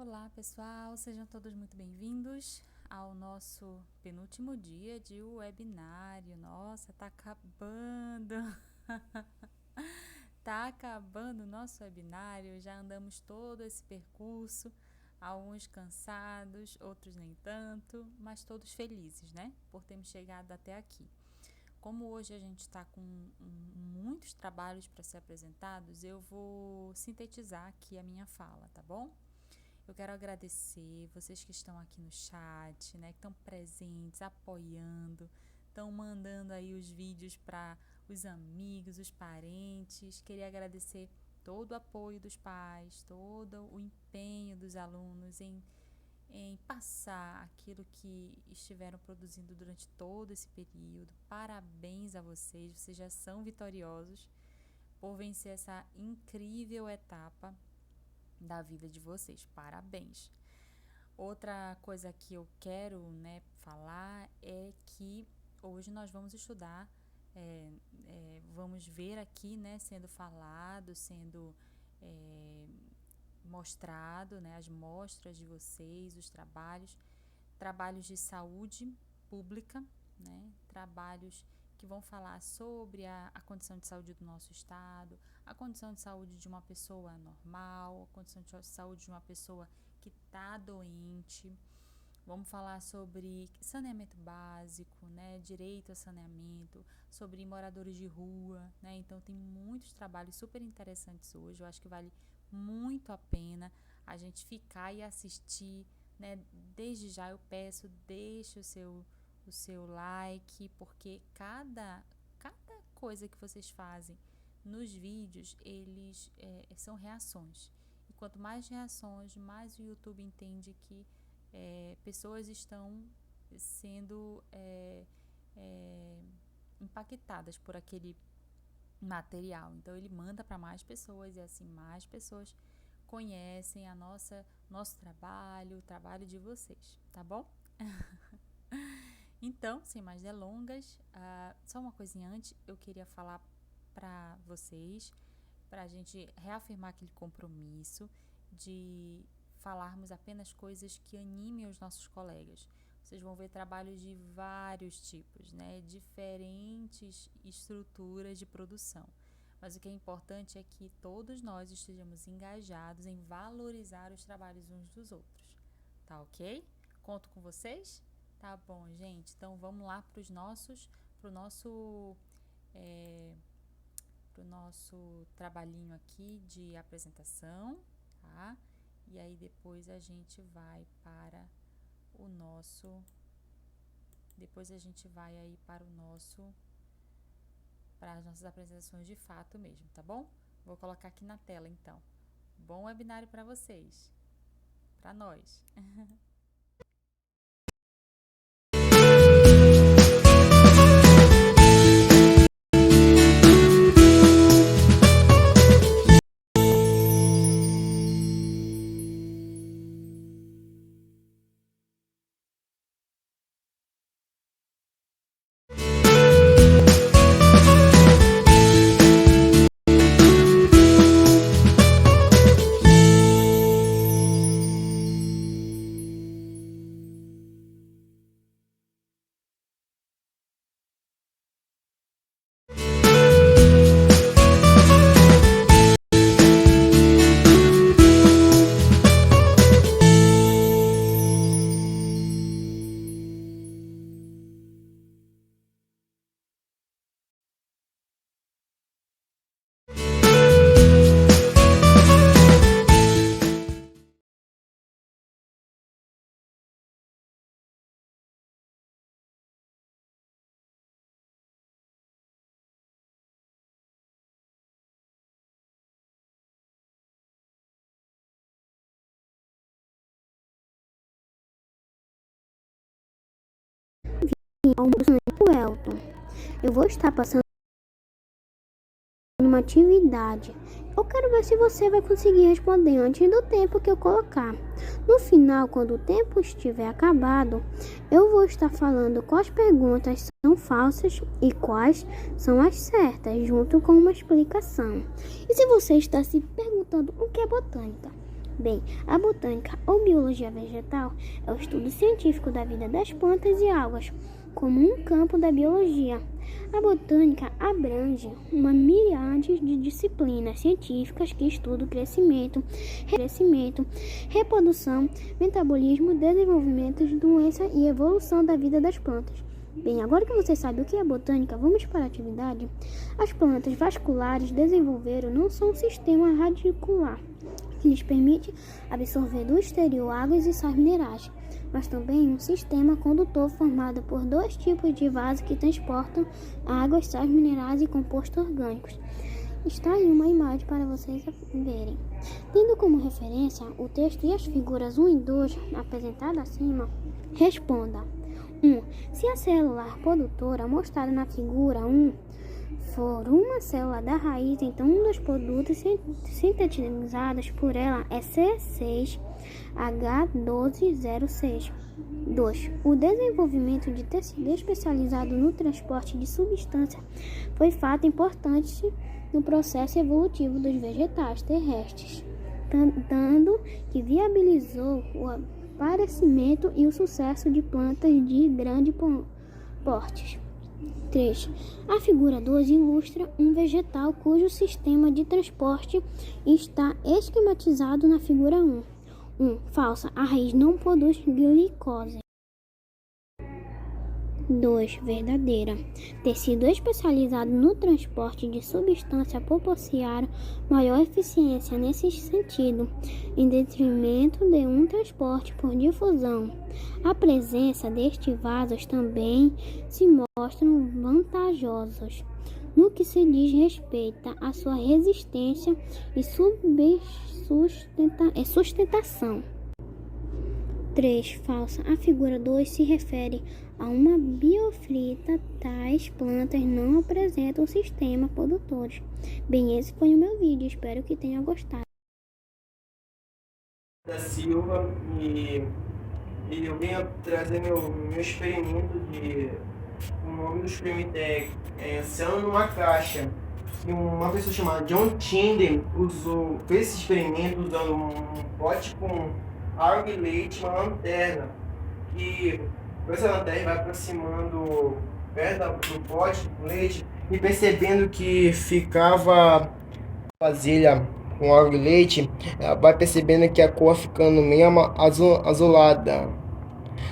Olá pessoal, sejam todos muito bem-vindos ao nosso penúltimo dia de webinário. Nossa, tá acabando! Tá acabando o nosso webinário, já andamos todo esse percurso, alguns cansados, outros nem tanto, mas todos felizes, né? Por termos chegado até aqui. Como hoje a gente está com muitos trabalhos para ser apresentados, eu vou sintetizar aqui a minha fala, tá bom? Eu quero agradecer vocês que estão aqui no chat, né, que estão presentes, apoiando, estão mandando aí os vídeos para os amigos, os parentes. Queria agradecer todo o apoio dos pais, todo o empenho dos alunos em passar aquilo que estiveram produzindo durante todo esse período. Parabéns a vocês, vocês já são vitoriosos por vencer essa incrível etapa da vida de vocês. Parabéns! Outra coisa que eu quero, falar é que hoje nós vamos estudar, vamos ver aqui, sendo falado, sendo mostrado, as mostras de vocês, os trabalhos de saúde pública, trabalhos que vão falar sobre a condição de saúde do nosso estado, a condição de saúde de uma pessoa normal, a condição de saúde de uma pessoa que está doente. Vamos falar sobre saneamento básico, direito a saneamento, sobre moradores de rua, Então tem muitos trabalhos super interessantes hoje. Eu acho que vale muito a pena a gente ficar e assistir, Desde já eu peço, deixe o seu like, porque cada coisa que vocês fazem nos vídeos, eles são reações. E quanto mais reações, mais o YouTube entende que pessoas estão sendo impactadas por aquele material. Então ele manda para mais pessoas e assim mais pessoas conhecem nosso trabalho, o trabalho de vocês, tá bom? Então, sem mais delongas, só uma coisinha antes, eu queria falar para vocês, para a gente reafirmar aquele compromisso de falarmos apenas coisas que animem os nossos colegas. Vocês vão ver trabalhos de vários tipos, diferentes estruturas de produção. Mas o que é importante é que todos nós estejamos engajados em valorizar os trabalhos uns dos outros. Tá ok? Conto com vocês? Tá bom, gente. Então vamos lá pro nosso trabalhinho aqui de apresentação, tá? E aí depois a gente vai para para as nossas apresentações de fato mesmo, tá bom? Vou colocar aqui na tela então. Bom webinário para vocês, para nós. Almoço Elton. Eu vou estar passando uma atividade. Eu quero ver se você vai conseguir responder antes do tempo que eu colocar. No final, quando o tempo estiver acabado, eu vou estar falando quais perguntas são falsas e quais são as certas, junto com uma explicação. E se você está se perguntando o que é botânica, Bem, a botânica ou biologia vegetal é o estudo científico da vida das plantas e algas, como um campo da biologia. A botânica abrange uma miríade de disciplinas científicas que estudam crescimento, reprodução, metabolismo, desenvolvimento, doença e evolução da vida das plantas. Bem, agora que você sabe o que é botânica, vamos para a atividade. As plantas vasculares desenvolveram não só um sistema radicular, que lhes permite absorver do exterior águas e sais minerais, mas também um sistema condutor formado por dois tipos de vasos que transportam águas, sais minerais e compostos orgânicos. Está aí uma imagem para vocês verem. Tendo como referência o texto e as figuras 1 e 2 apresentadas acima, responda. 1. Se a célula reprodutora mostrada na figura 1 for uma célula da raiz, então um dos produtos sintetizados por ela é C6H1206. 2. O desenvolvimento de tecido especializado no transporte de substância foi fato importante no processo evolutivo dos vegetais terrestres, tanto que viabilizou o aparecimento e o sucesso de plantas de grande porte. 3. A figura 2 ilustra um vegetal cujo sistema de transporte está esquematizado na figura 1. 1. Falsa. A raiz não produz glicose. 2. Verdadeira. Tecido especializado no transporte de substância proporciona maior eficiência nesse sentido, em detrimento de um transporte por difusão. A presença destes vasos também se mostram vantajosos no que se diz respeito à sua resistência e sustentação. 3. Falsa. A figura 2 se refere a uma biofita. Tais plantas não apresentam sistema produtores. Bem, esse foi o meu vídeo. Espero que tenha gostado. Da Silva e eu venho trazer meu experimento de... O nome do experimento é Célula numa Caixa. E uma pessoa chamada John Tyndall fez esse experimento usando um pote com água e leite, uma lanterna. E essa lanterna vai aproximando perto do pote com leite e percebendo que ficava vasilha com água e leite, vai percebendo que a cor vai ficando meio azulada.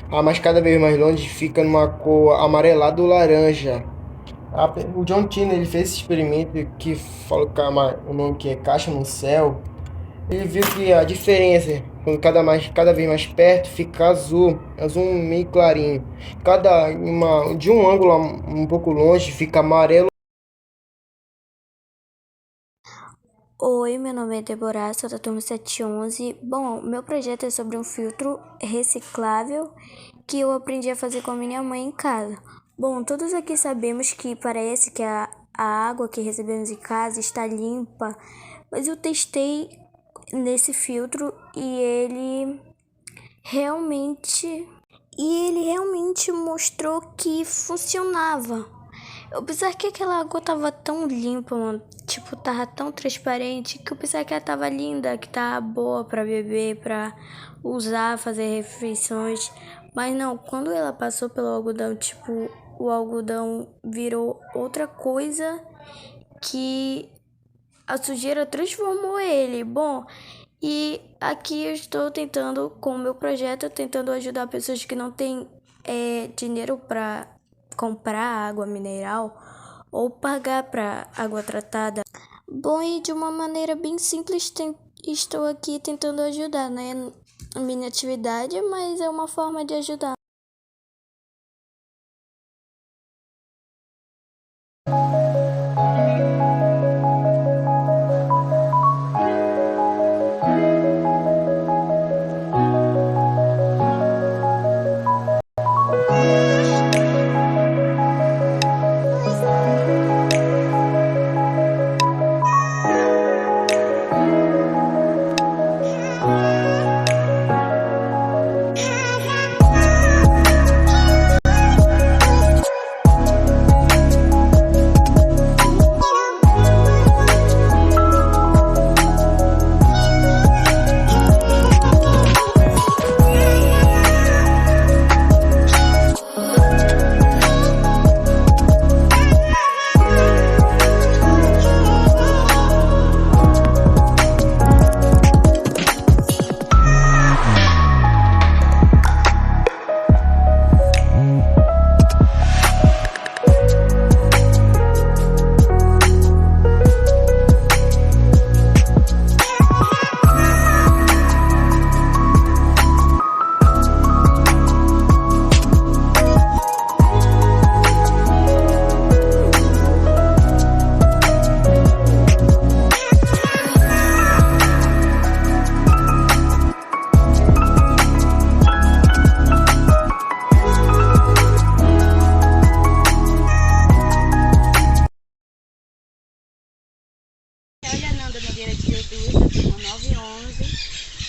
Mas cada vez mais longe fica numa cor amarelada ou laranja. O John Tyndall ele fez esse experimento que falou que o nome que é Caixa no Céu. Ele viu que a diferença, quando cada vez mais perto, fica azul meio clarinho. De um ângulo um pouco longe, fica amarelo. Oi, meu nome é Deborah, sou da turma 711. Bom, meu projeto é sobre um filtro reciclável que eu aprendi a fazer com a minha mãe em casa. Bom, todos aqui sabemos que parece que a água que recebemos em casa está limpa, mas eu testei nesse filtro e ele realmente mostrou que funcionava. Eu pensava que aquela água tava tão limpa, mano. Tipo, tava tão transparente que eu pensava que ela tava linda, que tava boa pra beber, pra usar, fazer refeições. Mas não, quando ela passou pelo algodão, tipo, o algodão virou outra coisa que a sujeira transformou ele. Bom, e aqui eu estou tentando, com o meu projeto, tentando ajudar pessoas que não têm dinheiro para comprar água mineral ou pagar para água tratada. Bom, e de uma maneira bem simples, estou aqui tentando ajudar, né? A minha atividade, mas é uma forma de ajudar.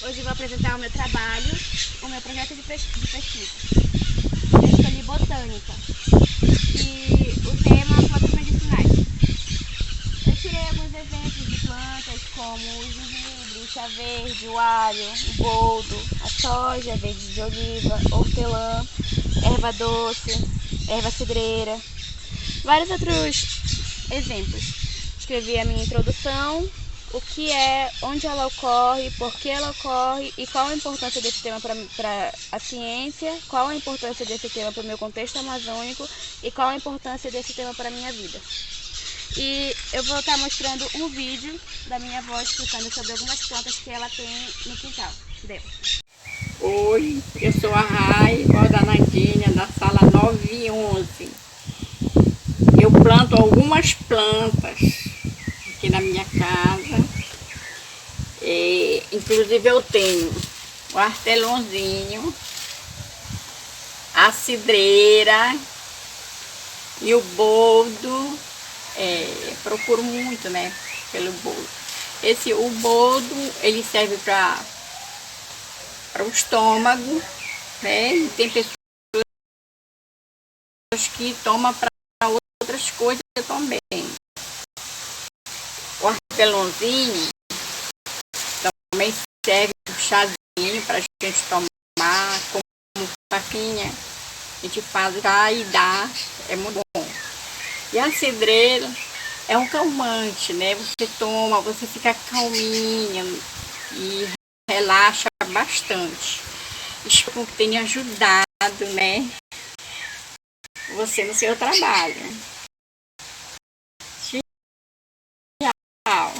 Hoje eu vou apresentar o meu trabalho, o meu projeto de pesquisa. Eu escolhi botânica e o tema plantas medicinais. Eu tirei alguns exemplos de plantas como o gengibre, o chá verde, o alho, o boldo, a soja, verde de oliva, hortelã, erva doce, erva cidreira, vários outros exemplos. Escrevi a minha introdução, o que é, onde ela ocorre, por que ela ocorre e qual a importância desse tema para a ciência, qual a importância desse tema para o meu contexto amazônico e qual a importância desse tema para a minha vida. E eu vou estar mostrando um vídeo da minha avó explicando sobre algumas plantas que ela tem no quintal dela. Oi, eu sou a Rai, vó da Nandinha, da sala 911. Eu planto algumas plantas aqui na minha casa. Inclusive eu tenho o hortelãozinho, a cidreira e o boldo. Procuro muito, né, pelo boldo. O boldo, ele serve para o estômago, né? E tem pessoas que tomam para outras coisas também. O hortelãozinho também serve um chazinho para a gente tomar, como faquinha. A gente faz já e dá, é muito bom. E a cidreira é um calmante, né? Você toma, você fica calminha e relaxa bastante. Espero que tenha ajudado, né, você no seu trabalho. Tchau.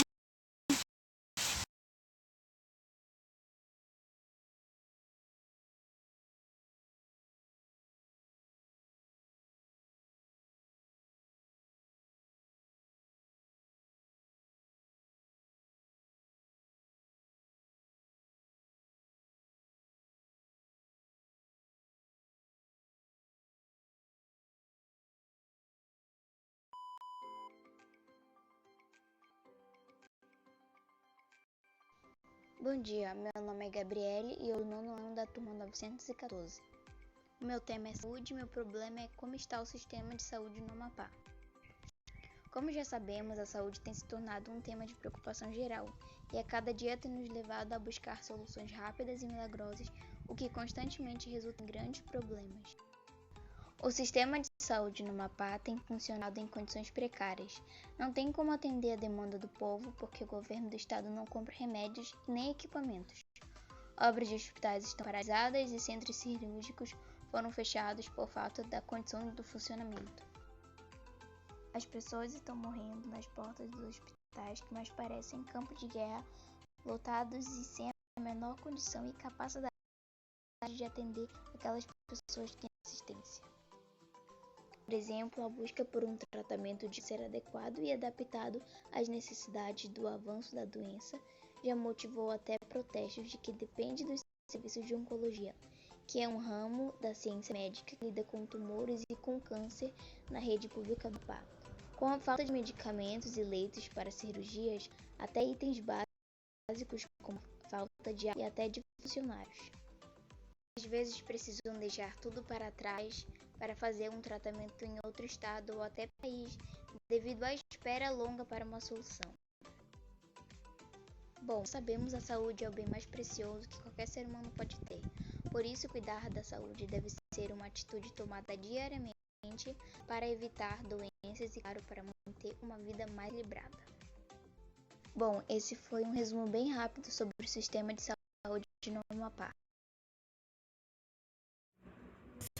Bom dia, meu nome é Gabriele e eu sou do 9º ano da turma 914. O meu tema é saúde e meu problema é como está o sistema de saúde no Amapá. Como já sabemos, a saúde tem se tornado um tema de preocupação geral e a cada dia tem nos levado a buscar soluções rápidas e milagrosas, o que constantemente resulta em grandes problemas. O sistema de saúde no Amapá tem funcionado em condições precárias. Não tem como atender a demanda do povo porque o governo do estado não compra remédios e nem equipamentos. Obras de hospitais estão paralisadas e centros cirúrgicos foram fechados por falta da condição do funcionamento. As pessoas estão morrendo nas portas dos hospitais que mais parecem campos de guerra, lotados e sem a menor condição e capacidade de atender aquelas pessoas que têm assistência. Por exemplo, a busca por um tratamento de ser adequado e adaptado às necessidades do avanço da doença já motivou até protestos de que depende dos serviços de oncologia, que é um ramo da ciência médica que lida com tumores e com câncer na rede pública do Amapá. Com a falta de medicamentos e leitos para cirurgias, até itens básicos como falta de ar e até de funcionários. Às vezes precisam deixar tudo para trás para fazer um tratamento em outro estado ou até país, devido à espera longa para uma solução. Bom, sabemos a saúde é o bem mais precioso que qualquer ser humano pode ter. Por isso, cuidar da saúde deve ser uma atitude tomada diariamente para evitar doenças e, claro, para manter uma vida mais equilibrada. Bom, esse foi um resumo bem rápido sobre o sistema de saúde no Amapá.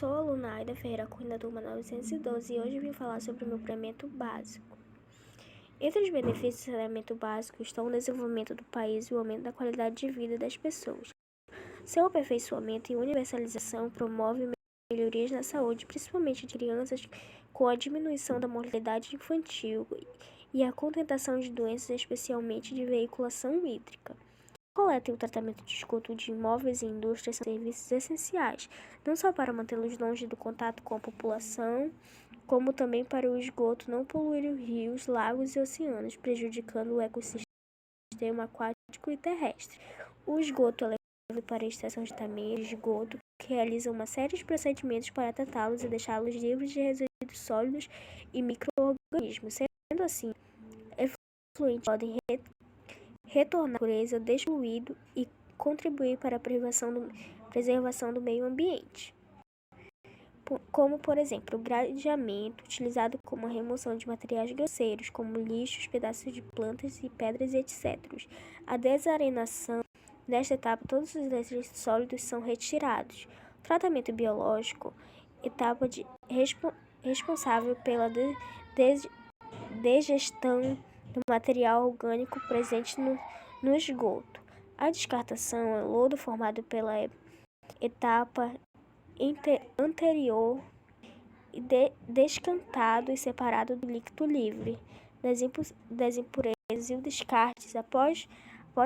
Sou a aluna Aida Ferreira Cunha da turma 912 e hoje vim falar sobre o meu saneamento básico. Entre os benefícios do saneamento básico estão o desenvolvimento do país e o aumento da qualidade de vida das pessoas. Seu aperfeiçoamento e universalização promove melhorias na saúde, principalmente de crianças, com a diminuição da mortalidade infantil e a contenção de doenças, especialmente de veiculação hídrica. A coleta e o tratamento de esgoto de imóveis e indústrias são serviços essenciais, não só para mantê-los longe do contato com a população, como também para o esgoto não poluir os rios, lagos e oceanos, prejudicando o ecossistema aquático e terrestre. O esgoto é levado para a estação de tratamento de esgoto, que realiza uma série de procedimentos para tratá-los e deixá-los livres de resíduos sólidos e micro-organismos. Sendo assim, efluentes podem retornar à natureza despoluído e contribuir para a preservação do meio ambiente, como, por exemplo, o gradeamento, utilizado como a remoção de materiais grosseiros, como lixos, pedaços de plantas e pedras, etc. A desarenação. Nesta etapa, todos os resíduos sólidos são retirados. O tratamento biológico, etapa responsável pela digestão do material orgânico presente no esgoto. A descartação é o lodo formado pela etapa anterior e descantado e separado do líquido livre das impurezas e o descarte. Após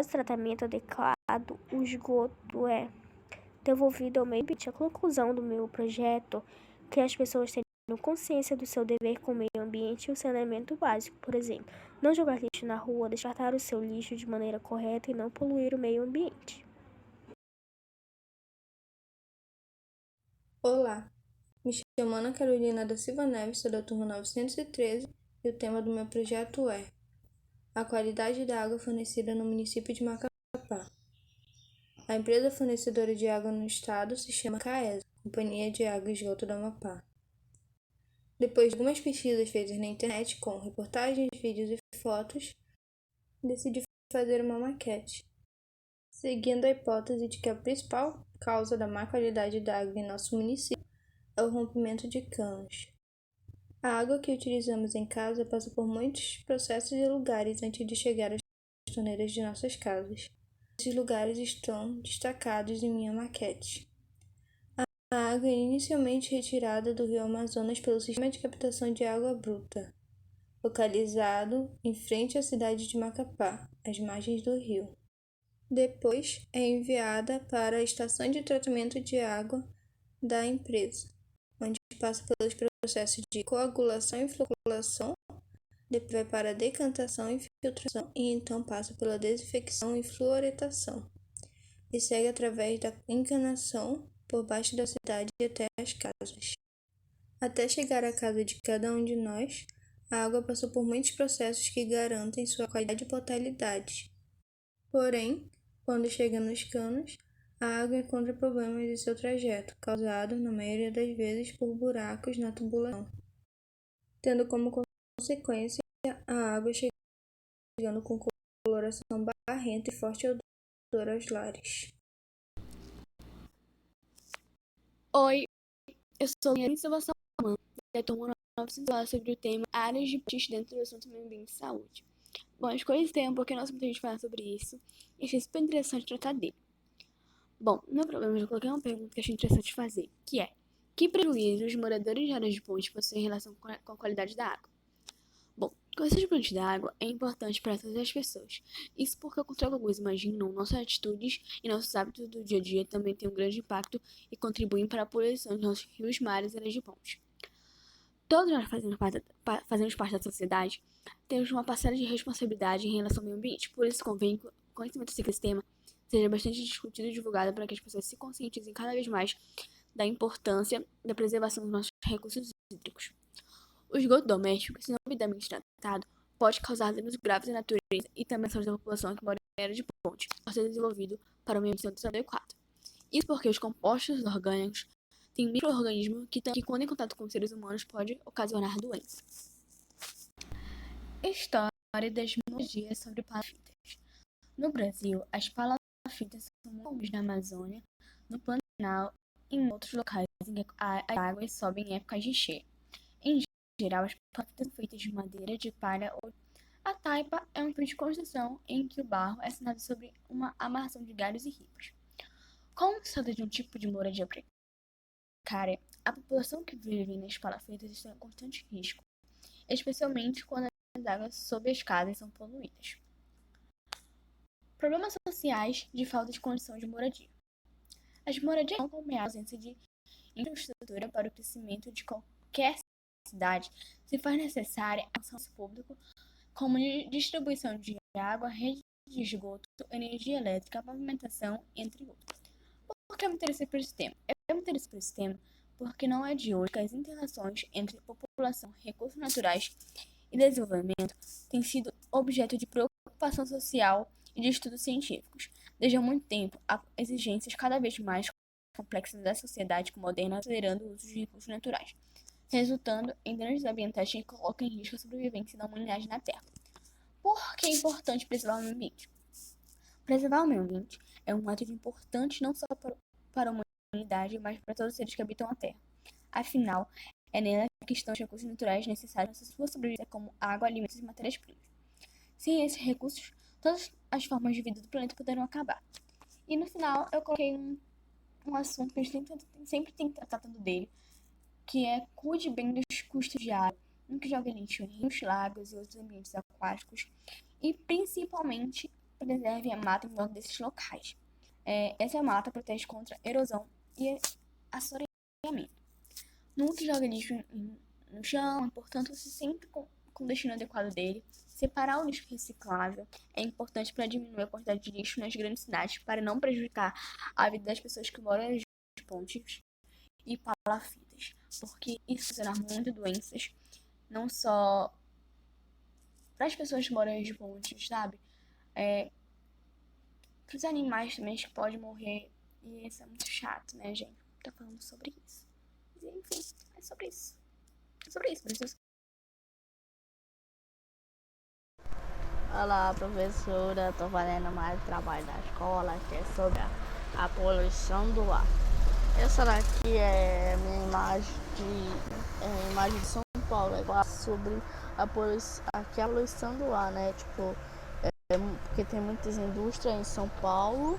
o tratamento adequado, o esgoto é devolvido ao meio ambiente. A conclusão do meu projeto é que as pessoas tenham consciência do seu dever com o meio ambiente e o saneamento básico, por exemplo, não jogar lixo na rua, descartar o seu lixo de maneira correta e não poluir o meio ambiente. Olá, me chamo Ana Carolina da Silva Neves, sou da turma 913 e o tema do meu projeto é a qualidade da água fornecida no município de Macapá. A empresa fornecedora de água no estado se chama CAESA, Companhia de Água e Esgoto do Amapá. Depois de algumas pesquisas feitas na internet com reportagens, vídeos e fotos, decidi fazer uma maquete, seguindo a hipótese de que a principal causa da má qualidade da água em nosso município é o rompimento de canos. A água que utilizamos em casa passa por muitos processos e lugares antes de chegar às torneiras de nossas casas. Esses lugares estão destacados em minha maquete. A água é inicialmente retirada do rio Amazonas pelo sistema de captação de água bruta, localizado em frente à cidade de Macapá, às margens do rio. Depois é enviada para a estação de tratamento de água da empresa, onde passa pelos processos de coagulação e floculação, depois vai para a decantação e filtração e então passa pela desinfecção e fluoretação, e segue através da encanação por baixo da cidade até as casas. Até chegar à casa de cada um de nós, a água passou por muitos processos que garantem sua qualidade e potabilidade. Porém, quando chega nos canos, a água encontra problemas em seu trajeto, causado, na maioria das vezes, por buracos na tubulação, tendo como consequência a água chegando com coloração barrenta e forte odor aos lares. Oi, eu sou Liane Silva Salman, da turma 900 sobre o tema áreas de pesquisa dentro do assunto meio ambiente e saúde. Bom, escolhi esse tema porque nós muita gente fala sobre isso e achei super interessante tratar dele. Bom, no problema eu coloquei uma pergunta que achei interessante fazer, que é: que prejuízos os moradores de áreas de ponte possuem em relação com a qualidade da água? Bom, conhecer de fonte da água é importante para todas as pessoas. Isso porque, conforme alguns imaginam, nossas atitudes e nossos hábitos do dia a dia também têm um grande impacto e contribuem para a poluição dos nossos rios, mares e áreas de ponte. Todos nós fazemos parte da sociedade, temos uma parcela de responsabilidade em relação ao meio ambiente. Por isso, convém que o conhecimento desse tema seja bastante discutido e divulgado para que as pessoas se conscientizem cada vez mais da importância da preservação dos nossos recursos hídricos. O esgoto doméstico, se não devidamente tratado, pode causar danos graves à natureza e também à saúde da população que mora em área de ponte, ao ser desenvolvido para o meio ambiente adequado. Isso porque os compostos orgânicos têm micro-organismos que, quando em contato com os seres humanos, pode ocasionar doenças. História das moradia sobre palafitas. No Brasil, as palafitas são muito comuns na Amazônia, no Pantanal e em outros locais em que as águas sobem em épocas de enchente. Em geral, as palafitas são feitas de madeira, de palha ou... A taipa é um tipo de construção em que o barro é assinado sobre uma amarração de galhos e ribos. Como se trata de um tipo de moradia precária, a população que vive nas palafitas está em constante risco, especialmente quando as águas sob as casas são poluídas. Problemas sociais de falta de condição de moradia. As moradias não como a ausência de infraestrutura para o crescimento de qualquer cidade se faz necessária a ação pública como distribuição de água, rede de esgoto, energia elétrica, pavimentação, entre outros. Por que eu me interessei por esse tema? Eu me interessei por esse tema porque não é de hoje que as interações entre população, recursos naturais e desenvolvimento têm sido objeto de preocupação social e de estudos científicos. Desde há muito tempo, há exigências cada vez mais complexas da sociedade moderna acelerando o uso de recursos naturais, resultando em danos ambientais que colocam em risco a sobrevivência da humanidade na Terra. Por que é importante preservar o meio ambiente? Preservar o meio ambiente é um ato importante não só para a humanidade, mas para todos os seres que habitam a Terra. Afinal, é nela que estão os recursos naturais necessários para sua sobrevivência, como água, alimentos e matérias-primas. Sem esses recursos, todas as formas de vida do planeta poderão acabar. E no final, eu coloquei um assunto que a gente sempre tem que estar tratando dele, que é cuide bem dos custos de água, nunca jogue lixo em rios, lagos e outros ambientes aquáticos, e principalmente preserve a mata em volta desses locais. Essa mata protege contra erosão e assoreamento. Nunca jogue lixo no chão, é importante você sempre com o destino adequado dele. Separar o lixo reciclável é importante para diminuir a quantidade de lixo nas grandes cidades, para não prejudicar a vida das pessoas que moram nas pontes e palafitas, porque isso gerar muitas doenças, não só para as pessoas que moram nas pontes, sabe? Para os animais também que podem morrer, e isso é muito chato, né, gente? Tá falando sobre isso. Mas, enfim, é sobre isso. É sobre isso, professor. Olá, professora, estou fazendo mais trabalho da escola, que é sobre a poluição do ar. Essa daqui é a minha imagem de São Paulo, é sobre a poluição do ar, né? Tipo, porque tem muitas indústrias em São Paulo,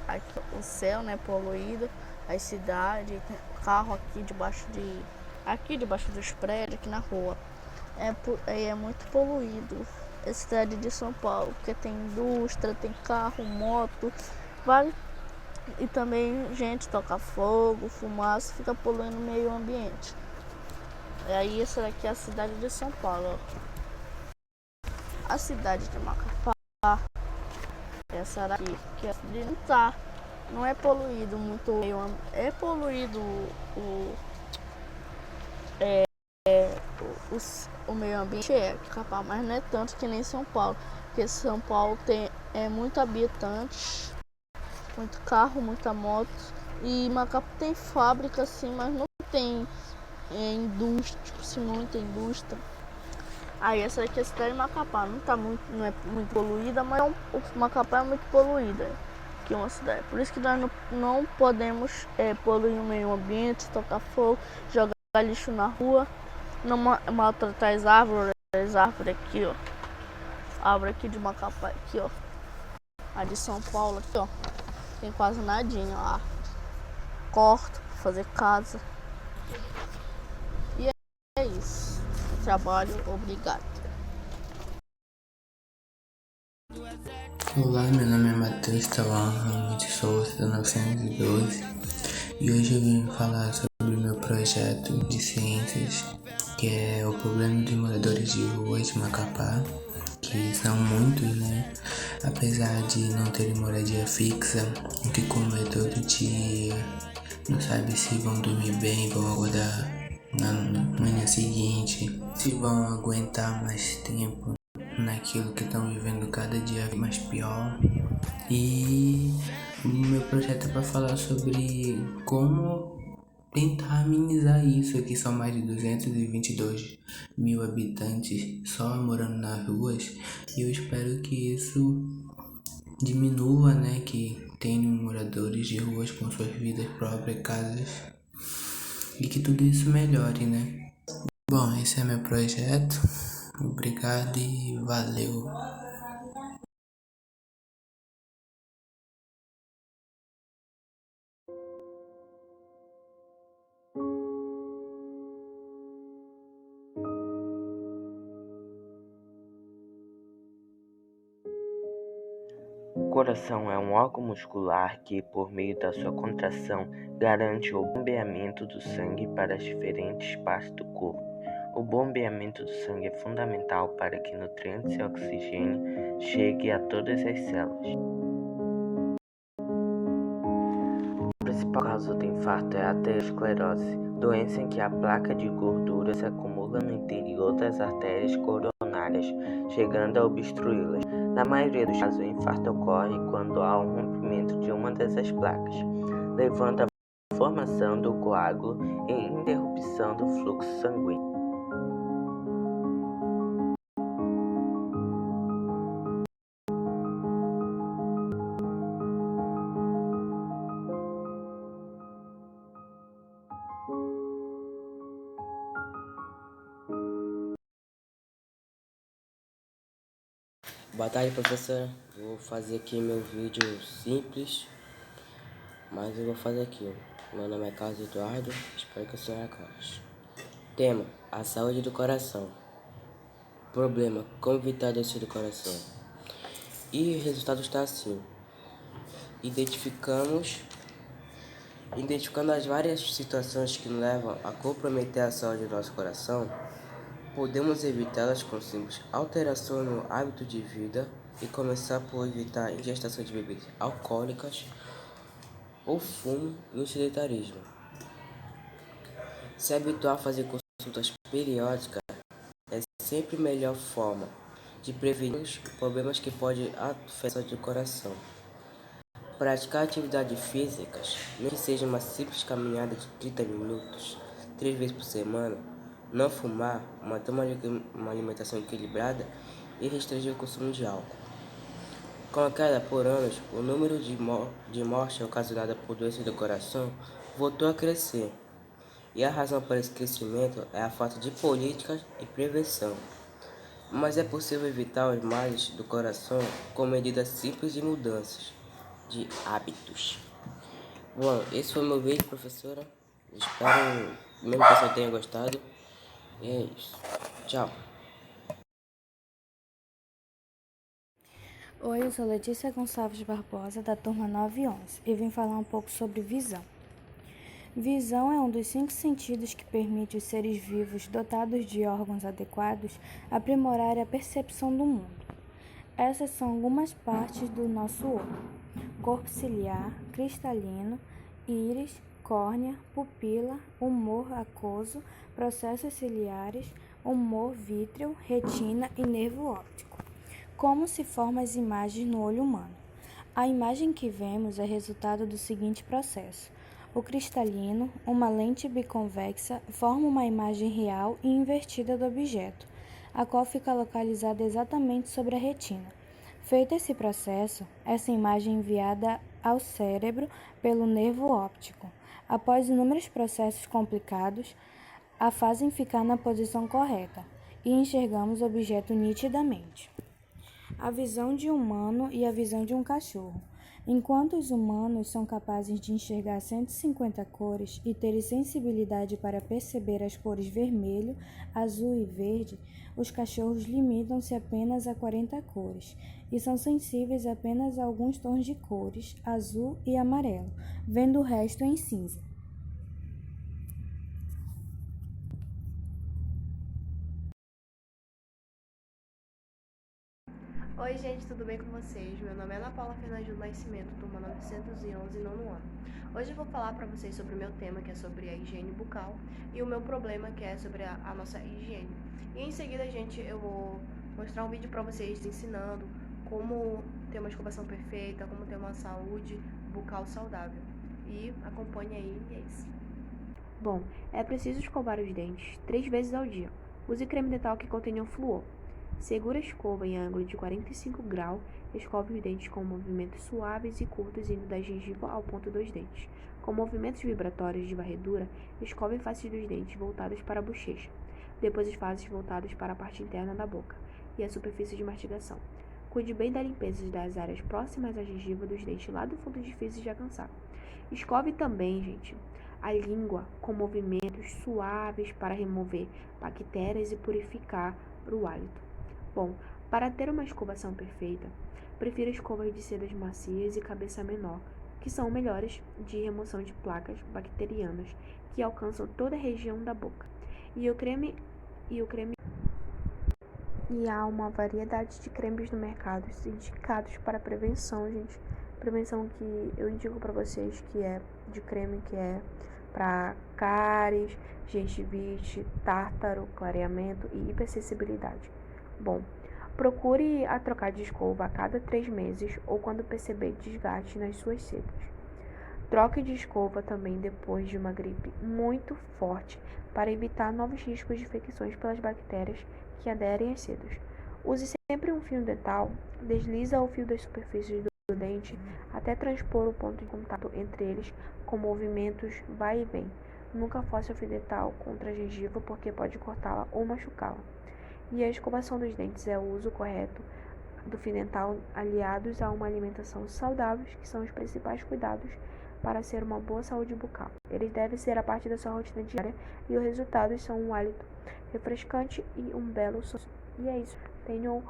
aqui, o céu, né, poluído, as cidades, tem carro aqui debaixo dos prédios, aqui na rua. É muito poluído a cidade de São Paulo, porque tem indústria, tem carro, moto, e também gente toca fogo, fumaça, fica poluindo o meio ambiente. E aí essa daqui é a cidade de São Paulo. A cidade de Macapá, essa daqui, que não é poluído muito, é poluído o meio ambiente, capaz, mas não é tanto que nem São Paulo, porque São Paulo tem muito habitante, muito carro, muita moto, e Macapá tem fábrica assim, mas não tem indústria, tipo assim, muita indústria. Aí essa daqui é a cidade de Macapá, não é muito poluída, mas o Macapá é muito poluída, que é uma cidade. Por isso que nós não podemos poluir o meio ambiente, tocar fogo, jogar lixo na rua, não maltratar as árvores aqui, ó. A árvore aqui de Macapá, aqui, ó. A de São Paulo, aqui, ó. Tem quase nadinha, ó. Corto pra fazer casa. E é isso. Trabalho, obrigado. Olá, meu nome é Matheus Tauan Ramos de Souza, 912, e hoje eu vim falar sobre o meu projeto de ciências, que é o problema dos moradores de rua de Macapá, que são muitos, né? Apesar de não terem moradia fixa, que comer todo dia, não sabe se vão dormir bem, vão acordar na manhã seguinte, se vão aguentar mais tempo naquilo que estão vivendo cada dia mais pior. E o meu projeto é para falar sobre como tentar amenizar isso. Aqui são mais de 222 mil habitantes só morando nas ruas, e eu espero que isso diminua, né, que tenham moradores de ruas com suas vidas próprias, casas, e que tudo isso melhore, né. Bom, esse é meu projeto. Obrigado e valeu. O coração é um órgão muscular que, por meio da sua contração, garante o bombeamento do sangue para as diferentes partes do corpo. O bombeamento do sangue é fundamental para que nutrientes e oxigênio cheguem a todas as células. A principal causa do infarto é a aterosclerose, doença em que a placa de gordura se acumula no interior das artérias coronárias, chegando a obstruí-las. Na maioria dos casos, o infarto ocorre quando há um rompimento de uma dessas placas, levando à formação do coágulo e interrupção do fluxo sanguíneo. Boa tarde, professora. Vou fazer aqui meu vídeo simples, mas eu vou fazer aqui. Meu nome é Carlos Eduardo, espero que a senhora goste. Tema: a saúde do coração. Problema: como evitar a doença do coração. E o resultado está assim. Identificando as várias situações que nos levam a comprometer a saúde do nosso coração, podemos evitá-las com simples alterações no hábito de vida e começar por evitar a ingestação de bebidas alcoólicas, o fumo e o sedentarismo. Se habituar a fazer consultas periódicas é sempre a melhor forma de prevenir os problemas que podem afetar a saúde do coração. Praticar atividades físicas, nem que seja uma simples caminhada de 30 minutos, 3 vezes por semana. Não fumar, manter uma alimentação equilibrada e restringir o consumo de álcool. Com a queda por anos, o número de mortes ocasionadas por doenças do coração voltou a crescer. E a razão para esse crescimento é a falta de políticas e prevenção. Mas é possível evitar os males do coração com medidas simples de mudanças de hábitos. Bom, esse foi meu vídeo, professora. Espero mesmo que você tenha gostado. E é isso. Tchau. Oi, eu sou Letícia Gonçalves Barbosa, da turma 9 e 11, e vim falar um pouco sobre visão. Visão é um dos 5 sentidos que permite os seres vivos dotados de órgãos adequados aprimorar a percepção do mundo. Essas são algumas partes do nosso olho: corpo ciliar, cristalino, íris, córnea, pupila, humor aquoso, processos ciliares, humor vítreo, retina e nervo óptico. Como se formam as imagens no olho humano? A imagem que vemos é resultado do seguinte processo. O cristalino, uma lente biconvexa, forma uma imagem real e invertida do objeto, a qual fica localizada exatamente sobre a retina. Feito esse processo, essa imagem é enviada ao cérebro pelo nervo óptico. Após inúmeros processos complicados, a fazem ficar na posição correta e enxergamos o objeto nitidamente. A visão de um humano e a visão de um cachorro. Enquanto os humanos são capazes de enxergar 150 cores e terem sensibilidade para perceber as cores vermelho, azul e verde, os cachorros limitam-se apenas a 40 cores e são sensíveis apenas a alguns tons de cores, azul e amarelo, vendo o resto em cinza. Oi gente, tudo bem com vocês? Meu nome é Ana Paula Fernandes do Nascimento, turma 911, nono ano. Hoje eu vou falar para vocês sobre o meu tema, que é sobre a higiene bucal, e o meu problema, que é sobre a nossa higiene. E em seguida, gente, eu vou mostrar um vídeo para vocês ensinando como ter uma escovação perfeita, como ter uma saúde bucal saudável. E acompanhe aí, e é isso. Bom, é preciso escovar os dentes 3 vezes ao dia. Use creme dental que contenha flúor. Segura a escova em ângulo de 45 graus, escove os dentes com movimentos suaves e curtos indo da gengiva ao ponto dos dentes. Com movimentos vibratórios de varredura, escove faces dos dentes voltadas para a bochecha, depois as faces voltadas para a parte interna da boca e a superfície de mastigação. Cuide bem da limpeza das áreas próximas à gengiva dos dentes lá do fundo difíceis de alcançar. Escove também, gente, a língua com movimentos suaves para remover bactérias e purificar o hálito. Bom, para ter uma escovação perfeita, prefiro escovas de sedas macias e cabeça menor, que são melhores de remoção de placas bacterianas que alcançam toda a região da boca. E o creme e o creme. E há uma variedade de cremes no mercado indicados para prevenção, gente. Prevenção que eu indico para vocês que é de creme que é para cáries, gengivite, tártaro, clareamento e hipersensibilidade. Bom, procure a trocar de escova a cada 3 meses ou quando perceber desgaste nas suas secas. Troque de escova também depois de uma gripe muito forte para evitar novos riscos de infecções pelas bactérias que aderem às sedas. Use sempre um fio dental, desliza o fio das superfícies do dente até transpor o ponto de contato entre eles com movimentos vai e vem. Nunca force o fio dental contra a gengiva porque pode cortá-la ou machucá-la. E a escovação dos dentes é o uso correto do fio dental aliados a uma alimentação saudável, que são os principais cuidados para ser uma boa saúde bucal. Eles devem ser a parte da sua rotina diária e os resultados são um hálito refrescante e um belo sorriso. E é isso. Tenham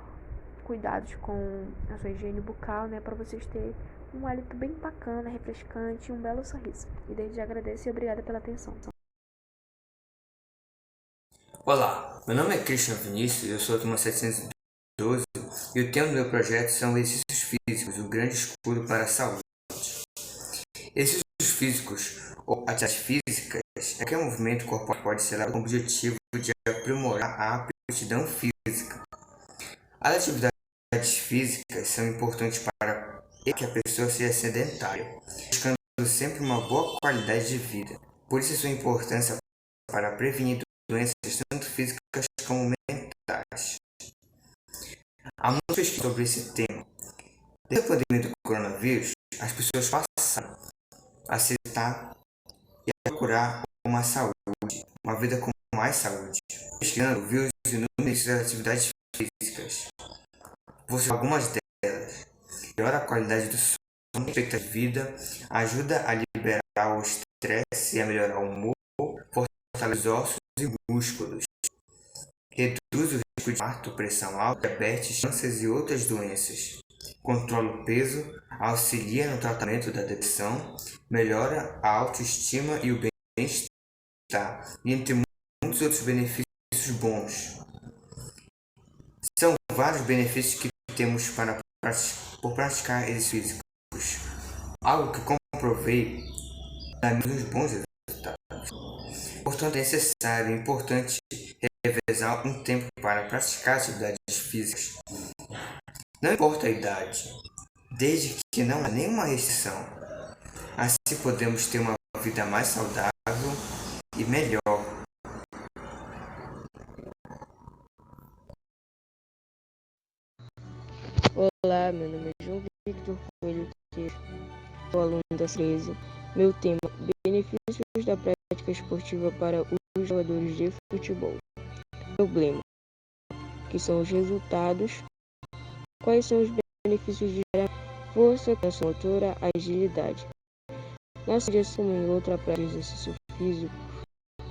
cuidados com a sua higiene bucal, para vocês terem um hálito bem bacana, refrescante e um belo sorriso. E desde já agradeço e obrigada pela atenção. Olá, meu nome é Christian Vinícius, eu sou da turma 712 e o tema do meu projeto são exercícios físicos, o grande escudo para a saúde. Exercícios físicos ou atividades físicas é aquele movimento corporal que pode ser com o objetivo de aprimorar a aptidão física. As atividades físicas são importantes para que a pessoa seja sedentária, buscando sempre uma boa qualidade de vida. Por isso sua importância para prevenir doenças tanto físicas como mentais. Há muitas pesquisas sobre esse tema. Desde a pandemia do coronavírus, as pessoas passaram a aceitar e a procurar uma saúde, uma vida com mais saúde. Pesquisando, viu os inúmeros das atividades físicas. Vou citar algumas delas. Melhora a qualidade do sono, expectativa de vida, ajuda a liberar o estresse e a melhorar o humor, fortalece os ossos e músculos, reduz o risco de infarto, pressão alta, diabetes, câncer e outras doenças, controla o peso, auxilia no tratamento da depressão, melhora a autoestima e o bem-estar, e entre muitos outros benefícios bons. São vários benefícios que temos por praticar exercícios físicos, algo que comprovei dá muitos bons resultados. Portanto, é necessário e importante revezar um tempo para praticar atividades físicas. Não importa a idade, desde que não há nenhuma restrição. Assim podemos ter uma vida mais saudável e melhor. Olá, meu nome é João Victor Coelho, sou aluno da 13. Meu tema: benefícios da prática esportiva para os jogadores de futebol. Problema: que são os resultados. Quais são os benefícios de força, tensão motora, agilidade? Na sugestão em outra prática de exercício físico,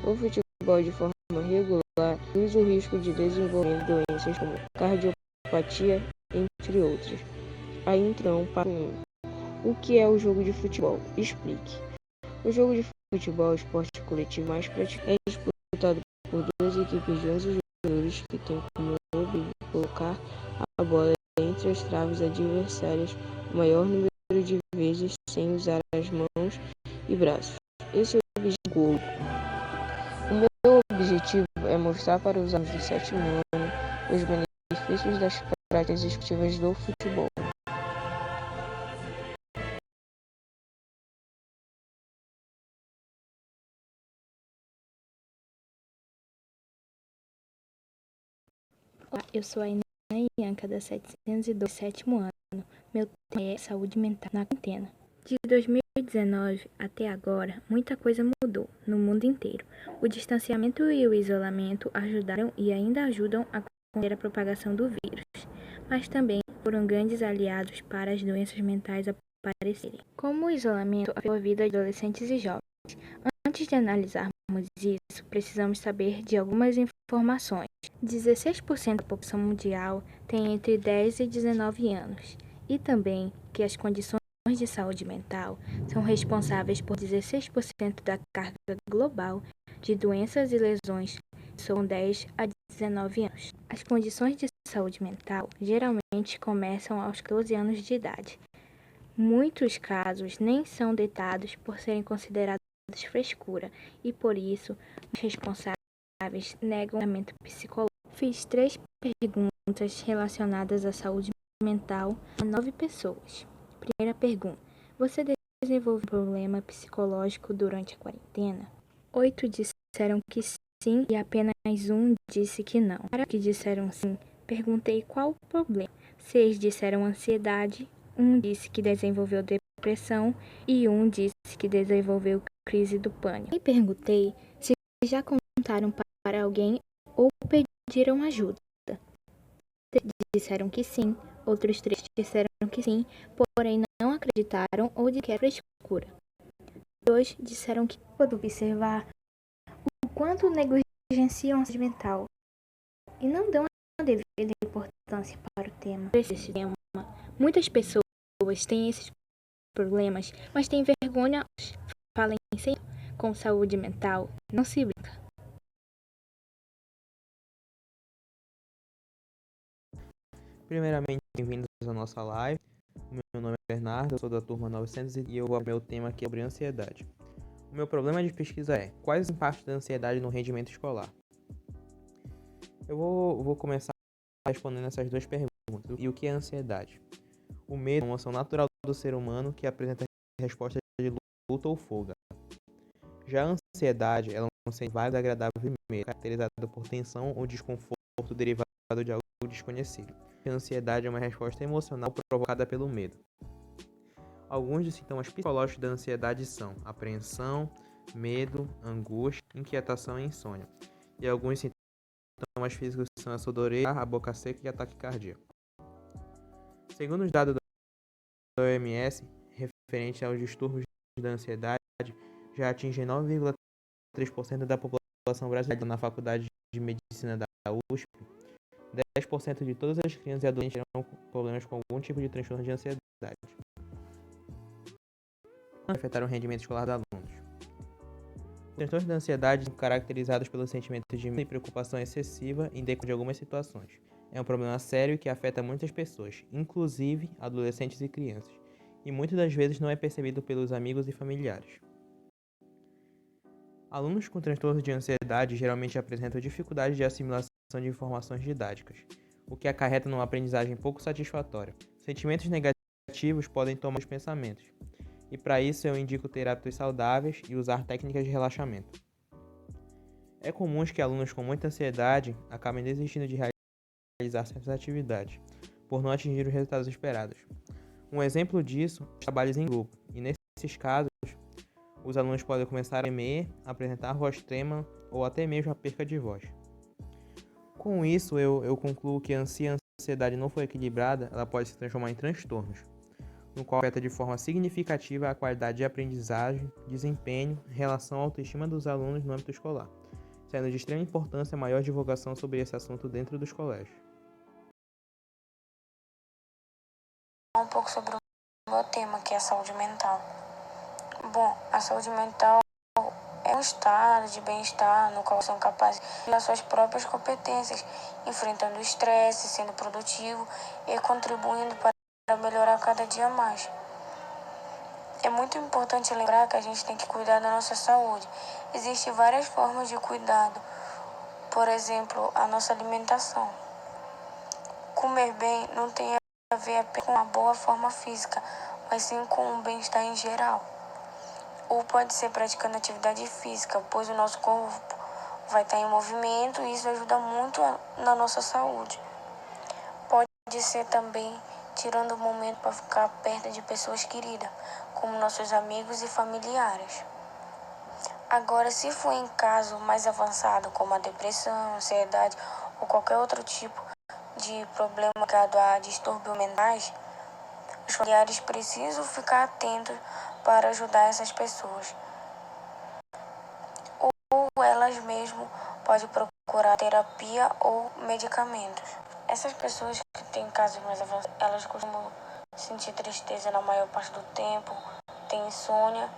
o futebol de forma regular reduz o risco de desenvolvimento de doenças como cardiopatia, entre outras. Aí então, para o que é o jogo de futebol? Explique. O jogo de futebol é o esporte coletivo mais praticado. É disputado por duas equipes de 11 jogadores que têm como objetivo colocar a bola entre as traves adversárias o maior número de vezes sem usar as mãos e braços. Esse é o objetivo gol. O meu objetivo é mostrar para os alunos do 7º ano os benefícios das práticas esportivas do futebol. Olá, eu sou a Ina Ianca, da 702, 7º ano. Meu tema é saúde mental na quarentena. De 2019 até agora, muita coisa mudou no mundo inteiro. O distanciamento e o isolamento ajudaram e ainda ajudam a conter a propagação do vírus, mas também foram grandes aliados para as doenças mentais aparecerem. Como o isolamento afetou a vida de adolescentes e jovens? Antes de analisarmos isso, precisamos saber de algumas informações. 16% da população mundial tem entre 10 e 19 anos, e também que as condições de saúde mental são responsáveis por 16% da carga global de doenças e lesões são 10 a 19 anos. As condições de saúde mental geralmente começam aos 14 anos de idade. Muitos casos nem são detados por serem considerados frescura e, por isso, os responsáveis negam o tratamento psicológico. Fiz 3 perguntas relacionadas à saúde mental a 9 pessoas. Primeira pergunta: você desenvolveu um problema psicológico durante a quarentena? 8 disseram que sim e apenas um disse que não. Para os que disseram sim, perguntei qual o problema. 6 disseram ansiedade, um disse que desenvolveu depressão e um disse que desenvolveu crise do pânico. E perguntei se já contaram para alguém ou pediram ajuda. 3 disseram que sim, outros 3 disseram que sim, porém não acreditaram ou de que era frescura. 2 disseram que pode observar o quanto negligenciam a saúde mental e não dão a devida importância para o tema. Muitas pessoas têm esses problemas, mas têm vergonha. Falem sempre com saúde mental, não se brinca. Primeiramente, bem-vindos à nossa live. O meu nome é Bernardo, eu sou da turma 900 e o meu tema aqui é sobre ansiedade. O meu problema de pesquisa é: quais os impactos da ansiedade no rendimento escolar? Eu vou começar respondendo essas 2 perguntas. E o que é ansiedade? O medo é uma emoção natural do ser humano que apresenta respostas de luta ou fuga. Já a ansiedade ela é um sentimento vago e agradável medo, caracterizado por tensão ou desconforto derivado de algo desconhecido. A ansiedade é uma resposta emocional provocada pelo medo. Alguns dos sintomas psicológicos da ansiedade são apreensão, medo, angústia, inquietação e insônia. E alguns sintomas físicos são a sudorese, a boca seca e ataque cardíaco. Segundo os dados da OMS, referente aos distúrbios da ansiedade, já atingem 9,3% da população brasileira. Na Faculdade de Medicina da USP, 10% de todas as crianças e adolescentes terão problemas com algum tipo de transtorno de ansiedade. Afetar o rendimento escolar dos alunos. Os transtornos da ansiedade são caracterizados pelos sentimentos de medo e preocupação excessiva em decorrer de algumas situações. É um problema sério que afeta muitas pessoas, inclusive adolescentes e crianças, e muitas das vezes não é percebido pelos amigos e familiares. Alunos com transtornos de ansiedade geralmente apresentam dificuldade de assimilação de informações didáticas, o que acarreta numa aprendizagem pouco satisfatória. Sentimentos negativos podem tomar os pensamentos, e para isso eu indico ter hábitos saudáveis e usar técnicas de relaxamento. É comum que alunos com muita ansiedade acabem desistindo de realizar certas atividades, por não atingir os resultados esperados. Um exemplo disso são os trabalhos em grupo, e nesses casos, os alunos podem começar a tremer, apresentar voz trêmula ou até mesmo a perca de voz. Com isso, eu concluo que a ansiedade não for equilibrada, ela pode se transformar em transtornos, no qual afeta de forma significativa a qualidade de aprendizagem, desempenho, relação à autoestima dos alunos no âmbito escolar, sendo de extrema importância a maior divulgação sobre esse assunto dentro dos colégios. Um pouco sobre o meu tema, que é a saúde mental. Bom, a saúde mental é um estado de bem-estar no qual são capazes de ter suas próprias competências, enfrentando o estresse, sendo produtivo e contribuindo para melhorar cada dia mais. É muito importante lembrar que a gente tem que cuidar da nossa saúde. Existem várias formas de cuidado, por exemplo, a nossa alimentação. Comer bem não tem a ver apenas com uma boa forma física, mas sim com um bem-estar em geral. Ou pode ser praticando atividade física, pois o nosso corpo vai estar em movimento e isso ajuda muito na nossa saúde. Pode ser também tirando um momento para ficar perto de pessoas queridas, como nossos amigos e familiares. Agora, se for em caso mais avançado, como a depressão, ansiedade ou qualquer outro tipo de problema ligado a distúrbios mentais, os familiares precisam ficar atentos para ajudar essas pessoas. Ou elas mesmas podem procurar terapia ou medicamentos. Essas pessoas que têm casos mais avançados, elas costumam sentir tristeza na maior parte do tempo, têm insônia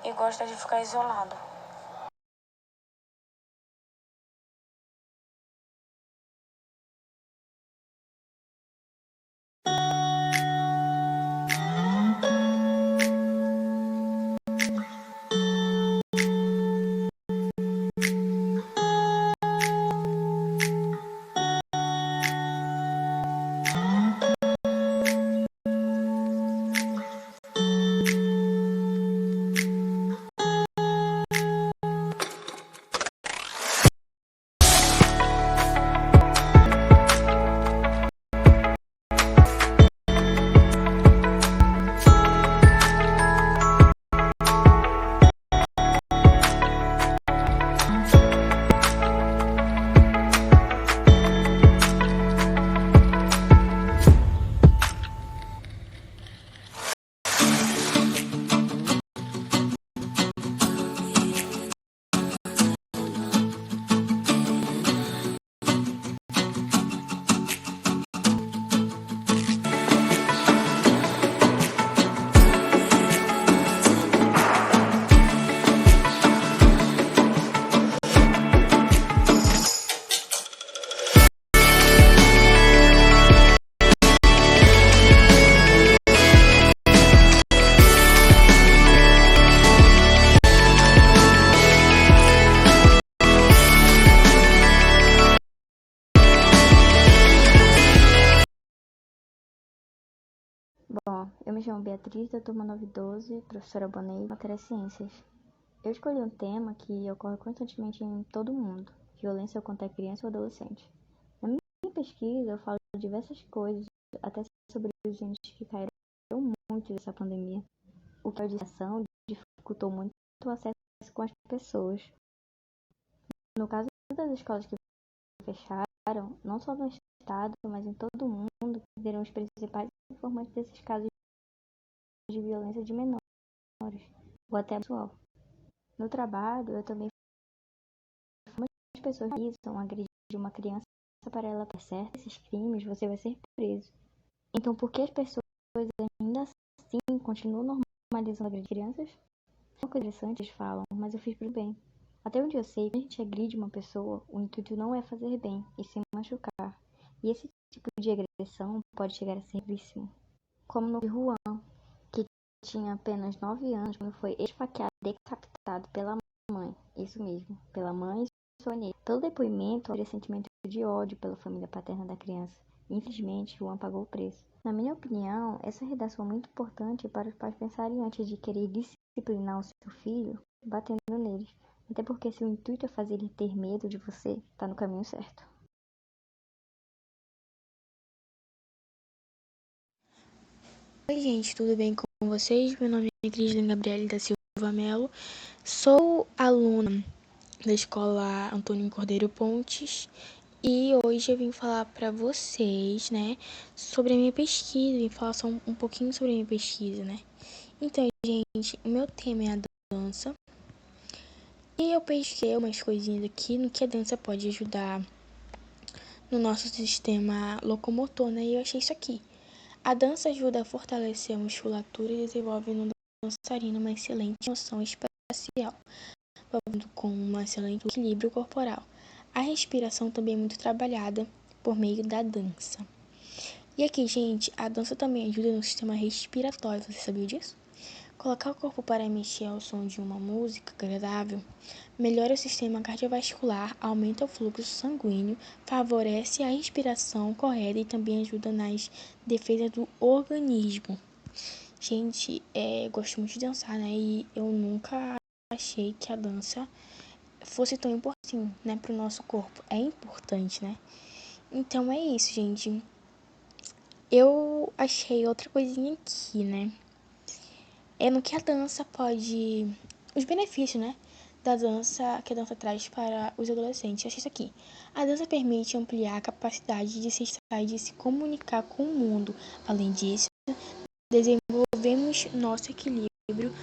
e gostam de ficar isolado. eu me chamo Beatriz, da turma 912, professora Bonet, matéria Ciências. Eu escolhi um tema que ocorre constantemente em todo mundo, violência contra criança ou adolescente. Na minha pesquisa, eu falo de diversas coisas, até sobre os genes que caíram muito dessa pandemia. O que a educação dificultou muito o acesso com as pessoas. No caso das escolas que fecharam, não só no estado, mas em todo o mundo, perderam os principais informantes desses casos de violência de menores, ou até pessoal. No trabalho, eu também as pessoas que são agredir uma criança para ela estar certa, esses crimes, você vai ser preso. Então, por que as pessoas ainda assim continuam normalizando agredir crianças? Uma coisa interessante, eles falam, mas eu fiz pro bem. Até onde eu sei, quando a gente agride uma pessoa, o intuito não é fazer bem, e sim machucar. E esse tipo de agressão pode chegar a ser gravíssimo. Como no Juan, que tinha apenas 9 anos, quando foi esfaqueado e decapitado pela mãe. Isso mesmo, pela mãe e sua nega. Pelo depoimento, havia sentimento de ódio pela família paterna da criança. Infelizmente, Juan pagou o preço. Na minha opinião, essa redação é muito importante para os pais pensarem antes de querer disciplinar o seu filho, batendo neles. Até porque se o intuito é fazer ele ter medo de você, está no caminho certo. Oi, gente, tudo bem com vocês? Meu nome é Cristina Gabriele da Silva Melo. Sou aluna da escola Antônio Cordeiro Pontes e hoje eu vim falar para vocês, né, sobre a minha pesquisa, vim falar só um pouquinho sobre a minha pesquisa, né. Então, gente, o meu tema é a dança e eu pesquei umas coisinhas aqui no que a dança pode ajudar no nosso sistema locomotor, né, e eu achei isso aqui. A dança ajuda a fortalecer a musculatura e desenvolve no dançarino uma excelente noção espacial, com um excelente equilíbrio corporal. A respiração também é muito trabalhada por meio da dança. E aqui, gente, a dança também ajuda no sistema respiratório, você sabia disso? Colocar o corpo para mexer ao som de uma música agradável melhora o sistema cardiovascular, aumenta o fluxo sanguíneo, favorece a respiração correta e também ajuda nas defesas do organismo. Gente, gosto muito de dançar, né? E eu nunca achei que a dança fosse tão importante, né, para o nosso corpo. É importante, né? Então é isso, gente. Eu achei outra coisinha aqui, né? É no que a dança pode... Os benefícios, né, da dança, que a dança traz para os adolescentes. Eu achei isso aqui. A dança permite ampliar a capacidade de se expressar e de se comunicar com o mundo. Além disso, desenvolvemos nosso equilíbrio,